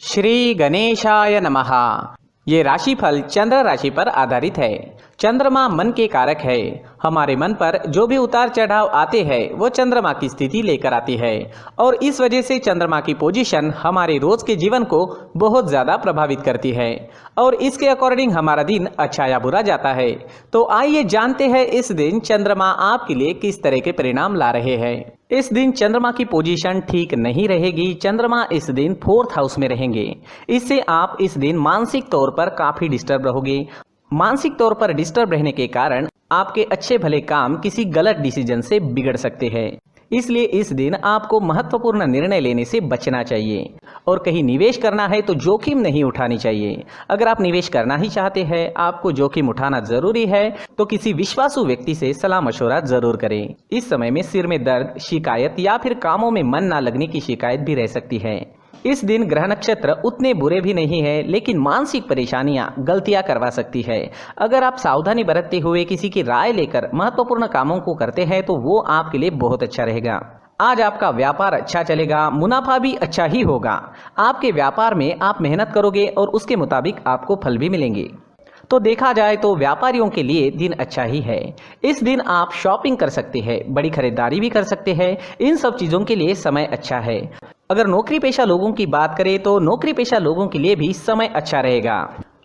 श्री गणेशाय नमः। ये राशिफल चंद्र राशि पर आधारित है। चंद्रमा मन के कारक है। हमारे मन पर जो भी उतार चढ़ाव आते हैं वो चंद्रमा की स्थिति लेकर आती है और इस वजह से चंद्रमा की पोजीशन हमारे रोज के जीवन को बहुत ज़्यादा प्रभावित करती है और इसके अकॉर्डिंग हमारा दिन अच्छा या बुरा जाता है। तो आइए जानते हैं इस दिन चंद्रमा आपके लिए किस तरह के परिणाम ला रहे हैं। इस दिन चंद्रमा की पोजीशन ठीक नहीं रहेगी। चंद्रमा इस दिन 4th हाउस में रहेंगे। इससे आप इस दिन मानसिक तौर पर काफ़ी डिस्टर्ब रहोगे। मानसिक तौर पर डिस्टर्ब रहने के कारण आपके अच्छे भले काम किसी गलत डिसीजन से बिगड़ सकते हैं। इसलिए इस दिन आपको महत्वपूर्ण निर्णय लेने से बचना चाहिए और कहीं निवेश करना है तो जोखिम नहीं उठानी चाहिए। अगर आप निवेश करना ही चाहते हैं, आपको जोखिम उठाना जरूरी है तो किसी विश्वासु व्यक्ति से सलाह मशवरा जरूर करें। इस समय में सिर में दर्द, शिकायत या फिर कामों में मन ना लगने की शिकायत भी रह सकती है। इस दिन ग्रह नक्षत्र उतने बुरे भी नहीं है, लेकिन मानसिक परेशानियां गलतियां करवा सकती है। अगर आप सावधानी बरतते हुए किसी की राय लेकर महत्वपूर्ण कामों को करते हैं तो वो आपके लिए बहुत अच्छा रहेगा। आज आपका व्यापार अच्छा चलेगा, मुनाफा भी अच्छा ही होगा। आपके व्यापार में आप मेहनत करोगे और उसके मुताबिक आपको फल भी मिलेंगे। तो देखा जाए तो व्यापारियों के लिए दिन अच्छा ही है। इस दिन आप शॉपिंग कर सकते हैं, बड़ी खरीदारी भी कर सकते हैं। इन सब चीज़ों के लिए समय अच्छा है। अगर नौकरी पेशा लोगों की बात करें तो नौकरी पेशा लोगों के लिए भी समय अच्छा रहेगा।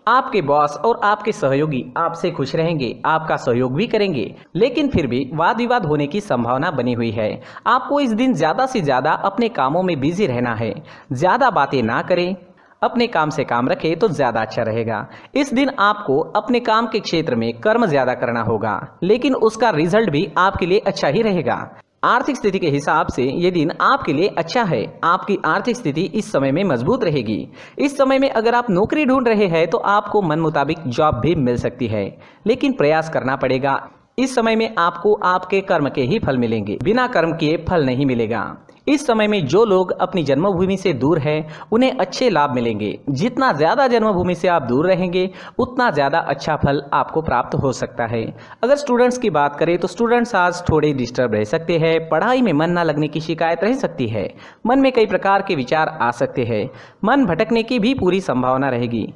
आपके बॉस और आपके सहयोगी आपसे खुश रहेंगे, आपका सहयोग भी करेंगे, लेकिन फिर भी वाद विवाद होने की संभावना बनी हुई है। आपको इस दिन ज़्यादा से ज़्यादा अपने कामों में बिजी रहना है। ज़्यादा बातें ना करें, अपने काम से काम रखें तो ज़्यादा अच्छा रहेगा। इस दिन आपको अपने काम के क्षेत्र में कर्म ज़्यादा करना होगा, लेकिन उसका रिजल्ट भी आपके लिए अच्छा ही रहेगा। आर्थिक स्थिति के हिसाब से ये दिन आपके लिए अच्छा है। आपकी आर्थिक स्थिति इस समय में मजबूत रहेगी। इस समय में अगर आप नौकरी ढूंढ रहे हैं तो आपको मन मुताबिक जॉब भी मिल सकती है, लेकिन प्रयास करना पड़ेगा। इस समय में आपको आपके कर्म के ही फल मिलेंगे, बिना कर्म किए फल नहीं मिलेगा। इस समय में जो लोग अपनी जन्मभूमि से दूर हैं उन्हें अच्छे लाभ मिलेंगे। जितना ज़्यादा जन्मभूमि से आप दूर रहेंगे उतना ज़्यादा अच्छा फल आपको प्राप्त हो सकता है। अगर स्टूडेंट्स की बात करें तो स्टूडेंट्स आज थोड़े डिस्टर्ब रह सकते हैं। पढ़ाई में मन ना लगने की शिकायत रह सकती है। मन में कई प्रकार के विचार आ सकते हैं। मन भटकने की भी पूरी संभावना रहेगी।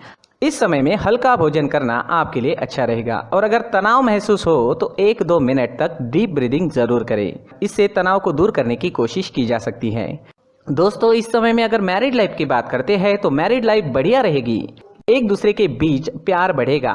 इस समय में हल्का भोजन करना आपके लिए अच्छा रहेगा और अगर तनाव महसूस हो तो 1-2 मिनट तक डीप ब्रीदिंग जरूर करें। इससे तनाव को दूर करने की कोशिश की जा सकती है। दोस्तों, इस समय में अगर मैरिड लाइफ की बात करते हैं तो मैरिड लाइफ बढ़िया रहेगी। एक दूसरे के बीच प्यार बढ़ेगा,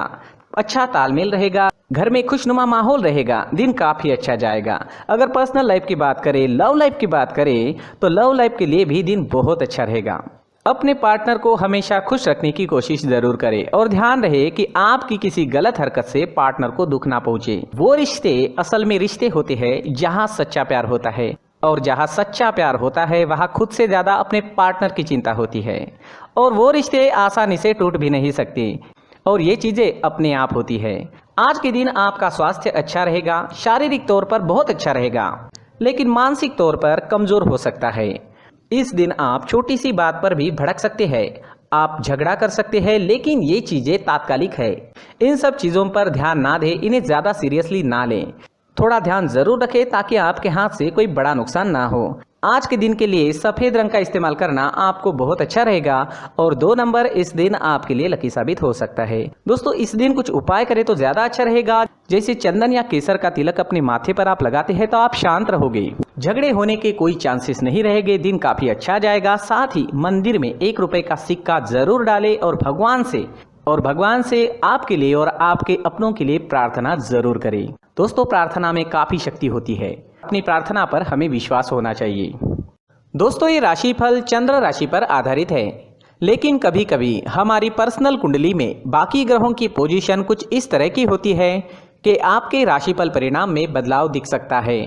अच्छा तालमेल रहेगा, घर में खुशनुमा माहौल रहेगा। दिन काफ़ी अच्छा जाएगा। अगर पर्सनल लाइफ की बात करें, लव लाइफ की बात करें तो लव लाइफ के लिए भी दिन बहुत अच्छा रहेगा। अपने पार्टनर को हमेशा खुश रखने की कोशिश जरूर करें और ध्यान रहे कि आपकी किसी गलत हरकत से पार्टनर को दुख ना पहुंचे। वो रिश्ते असल में रिश्ते होते हैं जहां सच्चा प्यार होता है और जहां सच्चा प्यार होता है वहां खुद से ज़्यादा अपने पार्टनर की चिंता होती है और वो रिश्ते आसानी से टूट भी नहीं सकते और ये चीज़ें अपने आप होती है। आज के दिन आपका स्वास्थ्य अच्छा रहेगा। शारीरिक तौर पर बहुत अच्छा रहेगा, लेकिन मानसिक तौर पर कमज़ोर हो सकता है। इस दिन आप छोटी सी बात पर भी भड़क सकते हैं। आप झगड़ा कर सकते हैं, लेकिन ये चीज़ें तात्कालिक है। इन सब चीज़ों पर ध्यान ना दें, इन्हें ज़्यादा सीरियसली ना लें। थोड़ा ध्यान जरूर रखें ताकि आपके हाथ से कोई बड़ा नुकसान ना हो। आज के दिन के लिए सफ़ेद रंग का इस्तेमाल करना आपको बहुत अच्छा रहेगा और 2 नंबर इस दिन आपके लिए लकी साबित हो सकता है। दोस्तों, इस दिन कुछ उपाय करें तो ज़्यादा अच्छा रहेगा। जैसे चंदन या केसर का तिलक अपने माथे पर आप लगाते हैं तो आप शांत रहोगे। झगड़े होने के कोई चांसेस नहीं रहेंगे। दिन काफ़ी अच्छा जाएगा। साथ ही मंदिर में 1 रुपए का सिक्का जरूर डालें और भगवान से आपके लिए और आपके अपनों के लिए प्रार्थना जरूर करें। दोस्तों, प्रार्थना में काफ़ी शक्ति होती है। अपनी प्रार्थना पर हमें विश्वास होना चाहिए। दोस्तों, ये राशिफल चंद्र राशि पर आधारित है, लेकिन कभी कभी हमारी पर्सनल कुंडली में बाकी ग्रहों की पोजीशन कुछ इस तरह की होती है कि आपके राशिफल परिणाम में बदलाव दिख सकता है।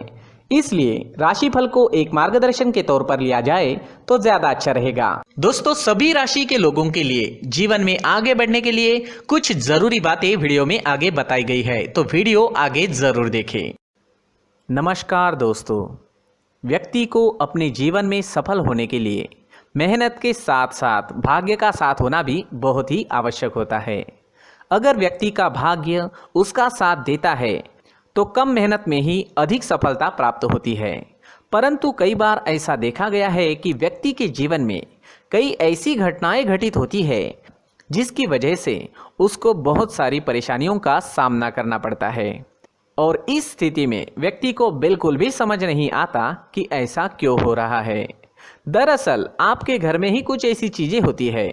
इसलिए राशिफल को एक मार्गदर्शन के तौर पर लिया जाए तो ज्यादा अच्छा रहेगा। दोस्तों, सभी राशि के लोगों के लिए जीवन में आगे बढ़ने के लिए कुछ जरूरी बातें वीडियो में आगे बताई गई है, तो वीडियो आगे जरूर देखें। नमस्कार दोस्तों, व्यक्ति को अपने जीवन में सफल होने के लिए मेहनत के साथ साथ भाग्य का साथ होना भी बहुत ही आवश्यक होता है। अगर व्यक्ति का भाग्य उसका साथ देता है तो कम मेहनत में ही अधिक सफलता प्राप्त होती है। परंतु कई बार ऐसा देखा गया है कि व्यक्ति के जीवन में कई ऐसी घटनाएं घटित होती है जिसकी वजह से उसको बहुत सारी परेशानियों का सामना करना पड़ता है। और इस स्थिति में व्यक्ति को बिल्कुल भी समझ नहीं आता कि ऐसा क्यों हो रहा है। दरअसल आपके घर में ही कुछ ऐसी चीजें होती है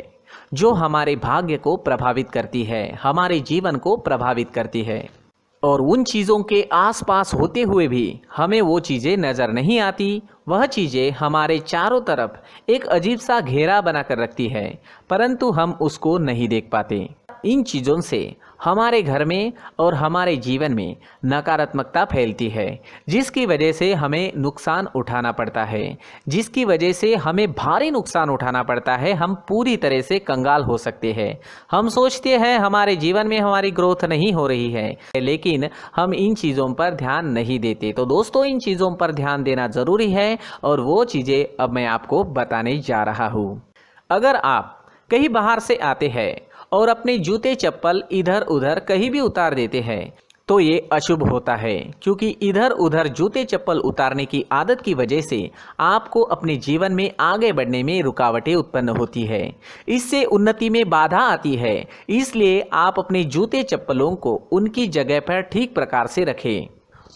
जो हमारे भाग्य को प्रभावित करती है, हमारे जीवन को प्रभावित करती है, और उन चीज़ों के आसपास होते हुए भी हमें वो चीज़ें नज़र नहीं आती। वह चीज़ें हमारे चारों तरफ एक अजीब सा घेरा बनाकर रखती है, परंतु हम उसको नहीं देख पाते। इन चीज़ों से हमारे घर में और हमारे जीवन में नकारात्मकता फैलती है, जिसकी वजह से हमें नुकसान उठाना पड़ता है, जिसकी वजह से हमें भारी नुकसान उठाना पड़ता है। हम पूरी तरह से कंगाल हो सकते हैं। हम सोचते हैं हमारे जीवन में हमारी ग्रोथ नहीं हो रही है, लेकिन हम इन चीज़ों पर ध्यान नहीं देते। तो दोस्तों, इन चीज़ों पर ध्यान देना ज़रूरी है और वो चीज़ें अब मैं आपको बताने जा रहा हूँ। अगर आप कहीं बाहर से आते हैं और अपने जूते चप्पल इधर उधर कहीं भी उतार देते हैं तो ये अशुभ होता है, क्योंकि इधर उधर जूते चप्पल उतारने की आदत की वजह से आपको अपने जीवन में आगे बढ़ने में रुकावटें उत्पन्न होती है। इससे उन्नति में बाधा आती है। इसलिए आप अपने जूते चप्पलों को उनकी जगह पर ठीक प्रकार से रखें।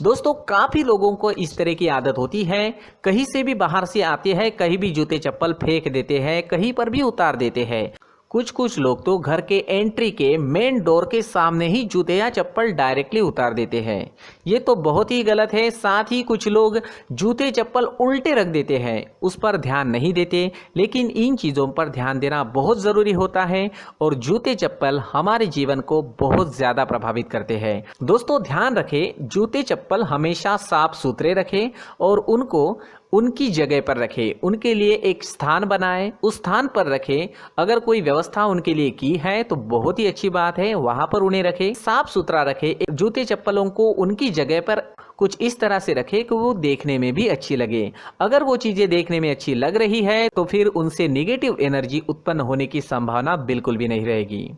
दोस्तों, काफ़ी लोगों को इस तरह की आदत होती है, कहीं से भी बाहर से आते हैं, कहीं भी जूते चप्पल फेंक देते हैं, कहीं पर भी उतार देते हैं। कुछ लोग तो घर के एंट्री के मेन डोर के सामने ही जूते या चप्पल डायरेक्टली उतार देते हैं। ये तो बहुत ही गलत है। साथ ही कुछ लोग जूते चप्पल उल्टे रख देते हैं, उस पर ध्यान नहीं देते। लेकिन इन चीज़ों पर ध्यान देना बहुत ज़रूरी होता है और जूते चप्पल हमारे जीवन को बहुत ज़्यादा प्रभावित करते हैं। दोस्तों, ध्यान रखें, जूते चप्पल हमेशा साफ सुथरे रखें और उनको उनकी जगह पर रखें। उनके लिए एक स्थान बनाएं, उस स्थान पर रखें। अगर कोई व्यवस्था उनके लिए की है तो बहुत ही अच्छी बात है, वहां पर उन्हें रखें, साफ सुथरा रखें। जूते चप्पलों को उनकी जगह पर कुछ इस तरह से रखें कि वो देखने में भी अच्छी लगे। अगर वो चीज़ें देखने में अच्छी लग रही है तो फिर उनसे निगेटिव एनर्जी उत्पन्न होने की संभावना बिल्कुल भी नहीं रहेगी।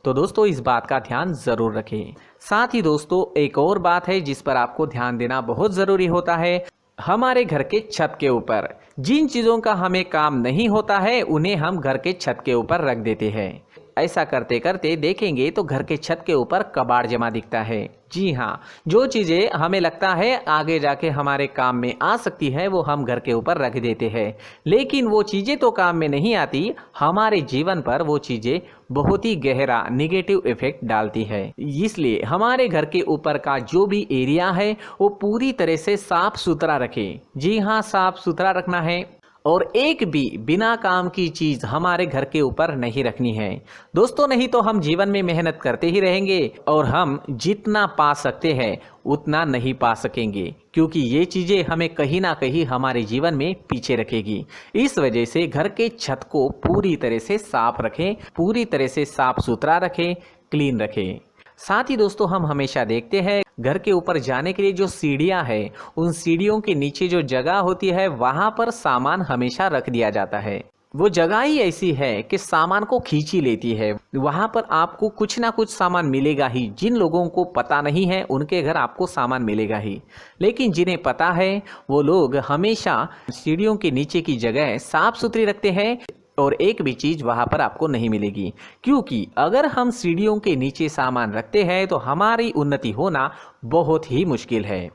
तो दोस्तों, इस बात का ध्यान ज़रूर रखें। साथ ही दोस्तों, एक और बात है जिस पर आपको ध्यान देना बहुत ज़रूरी होता है। हमारे घर के छत के ऊपर जिन चीज़ों का हमें काम नहीं होता है उन्हें हम घर के छत के ऊपर रख देते हैं। ऐसा करते करते देखेंगे तो घर के छत के ऊपर कबाड़ जमा दिखता है। जी हाँ, जो चीज़ें हमें लगता है आगे जाके हमारे काम में आ सकती है वो हम घर के ऊपर रख देते हैं, लेकिन वो चीज़ें तो काम में नहीं आती। हमारे जीवन पर वो चीज़ें बहुत ही गहरा निगेटिव इफेक्ट डालती है। इसलिए हमारे घर के ऊपर का जो भी एरिया है वो पूरी तरह से साफ सुथरा रखें। जी हाँ, साफ सुथरा रखना है और एक भी बिना काम की चीज़ हमारे घर के ऊपर नहीं रखनी है। दोस्तों, नहीं तो हम जीवन में मेहनत करते ही रहेंगे और हम जितना पा सकते हैं उतना नहीं पा सकेंगे, क्योंकि ये चीज़ें हमें कहीं ना कहीं हमारे जीवन में पीछे रखेगी। इस वजह से घर के छत को पूरी तरह से साफ रखें, पूरी तरह से साफ सुथरा रखें, क्लीन रखें। साथ ही दोस्तों, हम हमेशा देखते हैं घर के ऊपर जाने के लिए जो सीढ़ियां हैं, उन सीढ़ियों के नीचे जो जगह होती है वहां पर सामान हमेशा रख दिया जाता है। वो जगह ही ऐसी है कि सामान को खींच ही लेती है। वहां पर आपको कुछ ना कुछ सामान मिलेगा ही। जिन लोगों को पता नहीं है उनके घर आपको सामान मिलेगा ही, लेकिन जिन्हें पता है वो लोग हमेशा सीढ़ियों के नीचे की जगह साफ सुथरी रखते हैं और एक भी चीज़ वहाँ पर आपको नहीं मिलेगी। क्योंकि अगर हम सीढ़ियों के नीचे सामान रखते हैं तो हमारी उन्नति होना बहुत ही मुश्किल है।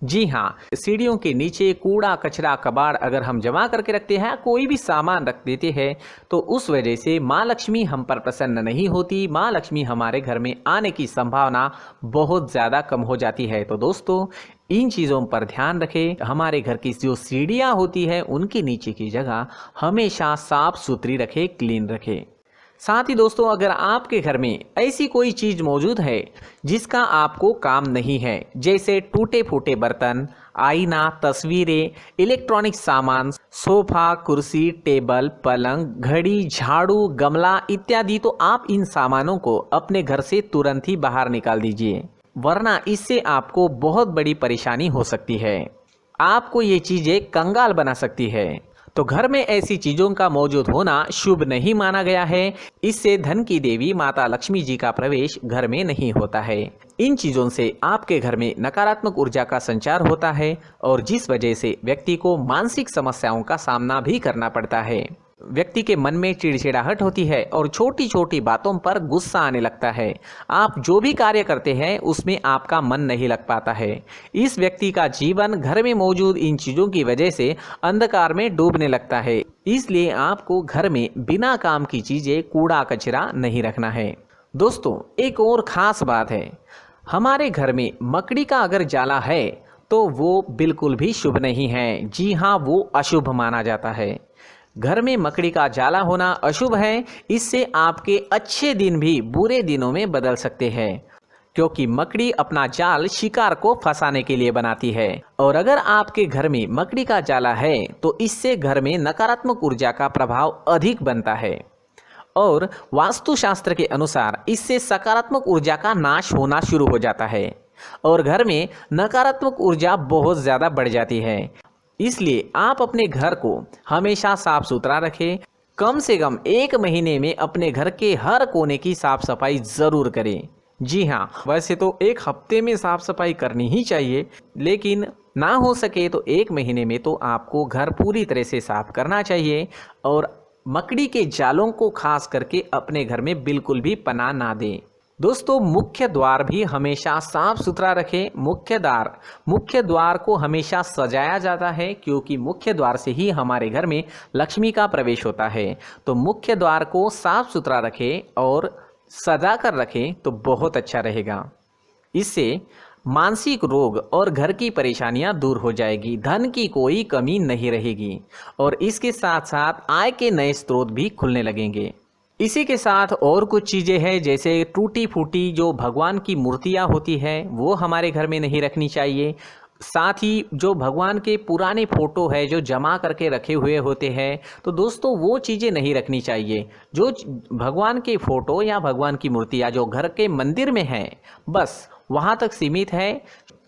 जी हाँ, सीढ़ियों के नीचे कूड़ा कचरा कबाड़ अगर हम जमा करके रखते हैं, कोई भी सामान रख देते हैं, तो उस वजह से माँ लक्ष्मी हम पर प्रसन्न नहीं होती। माँ लक्ष्मी हमारे घर में आने की संभावना बहुत ज़्यादा कम हो जाती है। तो दोस्तों, इन चीज़ों पर ध्यान रखें। हमारे घर की जो सीढ़ियाँ होती है उनके नीचे की जगह हमेशा साफ सुथरी रखें, क्लीन रखें। साथ ही दोस्तों, अगर आपके घर में ऐसी कोई चीज़ मौजूद है जिसका आपको काम नहीं है, जैसे टूटे फूटे बर्तन, आईना, तस्वीरें, इलेक्ट्रॉनिक सामान, सोफा, कुर्सी, टेबल, पलंग, घड़ी, झाड़ू, गमला इत्यादि, तो आप इन सामानों को अपने घर से तुरंत ही बाहर निकाल दीजिए, वरना इससे आपको बहुत बड़ी परेशानी हो सकती है। आपको ये चीज़ें कंगाल बना सकती है। तो घर में ऐसी चीज़ों का मौजूद होना शुभ नहीं माना गया है। इससे धन की देवी माता लक्ष्मी जी का प्रवेश घर में नहीं होता है। इन चीज़ों से आपके घर में नकारात्मक ऊर्जा का संचार होता है और जिस वजह से व्यक्ति को मानसिक समस्याओं का सामना भी करना पड़ता है। व्यक्ति के मन में चिड़चिड़ाहट होती है और छोटी छोटी बातों पर गुस्सा आने लगता है। आप जो भी कार्य करते हैं उसमें आपका मन नहीं लग पाता है। इस व्यक्ति का जीवन घर में मौजूद इन चीज़ों की वजह से अंधकार में डूबने लगता है। इसलिए आपको घर में बिना काम की चीज़ें, कूड़ा कचरा नहीं रखना है। दोस्तों, एक और ख़ास बात है, हमारे घर में मकड़ी का अगर जाला है तो वो बिल्कुल भी शुभ नहीं है। जी हाँ, वो अशुभ माना जाता है। घर में मकड़ी का जाला होना अशुभ है। इससे आपके अच्छे दिन भी बुरे दिनों में बदल सकते हैं, क्योंकि मकड़ी अपना जाल शिकार को फंसाने के लिए बनाती है। और अगर आपके घर में मकड़ी का जाला है तो इससे घर में नकारात्मक ऊर्जा का प्रभाव अधिक बनता है और वास्तुशास्त्र के अनुसार इससे सकारात्मक ऊर्जा का नाश होना शुरू हो जाता है और घर में नकारात्मक ऊर्जा बहुत ज़्यादा बढ़ जाती है। इसलिए आप अपने घर को हमेशा साफ सुथरा रखें। कम से कम 1 महीने में अपने घर के हर कोने की साफ सफाई ज़रूर करें। जी हाँ, वैसे तो 1 हफ्ते में साफ सफाई करनी ही चाहिए, लेकिन ना हो सके तो 1 महीने में तो आपको घर पूरी तरह से साफ करना चाहिए और मकड़ी के जालों को खास करके अपने घर में बिल्कुल भी पनाह ना दें। दोस्तों, मुख्य द्वार भी हमेशा साफ सुथरा रखें। मुख्य द्वार को हमेशा सजाया जाता है, क्योंकि मुख्य द्वार से ही हमारे घर में लक्ष्मी का प्रवेश होता है। तो मुख्य द्वार को साफ सुथरा रखें और सजा कर रखें तो बहुत अच्छा रहेगा। इससे मानसिक रोग और घर की परेशानियां दूर हो जाएगी, धन की कोई कमी नहीं रहेगी और इसके साथ साथ आय के नए स्रोत भी खुलने लगेंगे। इसी के साथ और कुछ चीज़ें हैं, जैसे टूटी फूटी जो भगवान की मूर्तियाँ होती है वो हमारे घर में नहीं रखनी चाहिए। साथ ही जो भगवान के पुराने फ़ोटो है जो जमा करके रखे हुए होते हैं, तो दोस्तों वो चीज़ें नहीं रखनी चाहिए। जो भगवान के फ़ोटो या भगवान की मूर्तियाँ जो घर के मंदिर में हैं, बस वहाँ तक सीमित है।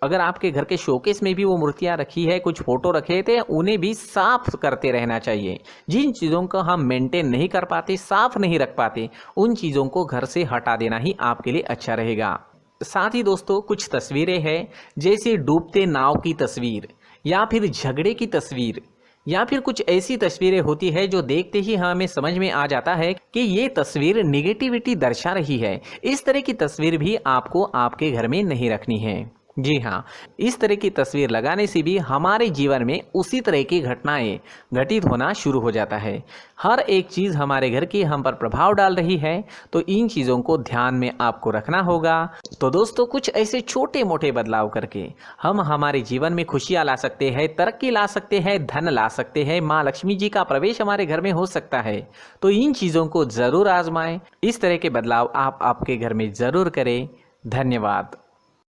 अगर आपके घर के शोकेस में भी वो मूर्तियाँ रखी है, कुछ फ़ोटो रखे थे, उन्हें भी साफ करते रहना चाहिए। जिन चीज़ों को हम मेंटेन नहीं कर पाते, साफ नहीं रख पाते, उन चीज़ों को घर से हटा देना ही आपके लिए अच्छा रहेगा। साथ ही दोस्तों, कुछ तस्वीरें हैं, जैसे डूबते नाव की तस्वीर या फिर झगड़े की तस्वीर या फिर कुछ ऐसी तस्वीरें होती है जो देखते ही हमें समझ में आ जाता है कि ये तस्वीर निगेटिविटी दर्शा रही है। इस तरह की तस्वीर भी आपको आपके घर में नहीं रखनी है। जी हाँ, इस तरह की तस्वीर लगाने से भी हमारे जीवन में उसी तरह की घटनाएं घटित होना शुरू हो जाता है। हर एक चीज़ हमारे घर की हम पर प्रभाव डाल रही है, तो इन चीज़ों को ध्यान में आपको रखना होगा। तो दोस्तों, कुछ ऐसे छोटे मोटे बदलाव करके हम हमारे जीवन में खुशियाँ ला सकते हैं, तरक्की ला सकते हैं, धन ला सकते हैं, माँ लक्ष्मी जी का प्रवेश हमारे घर में हो सकता है। तो इन चीज़ों को ज़रूर आजमाएं। इस तरह के बदलाव आप आपके घर में ज़रूर करें। धन्यवाद।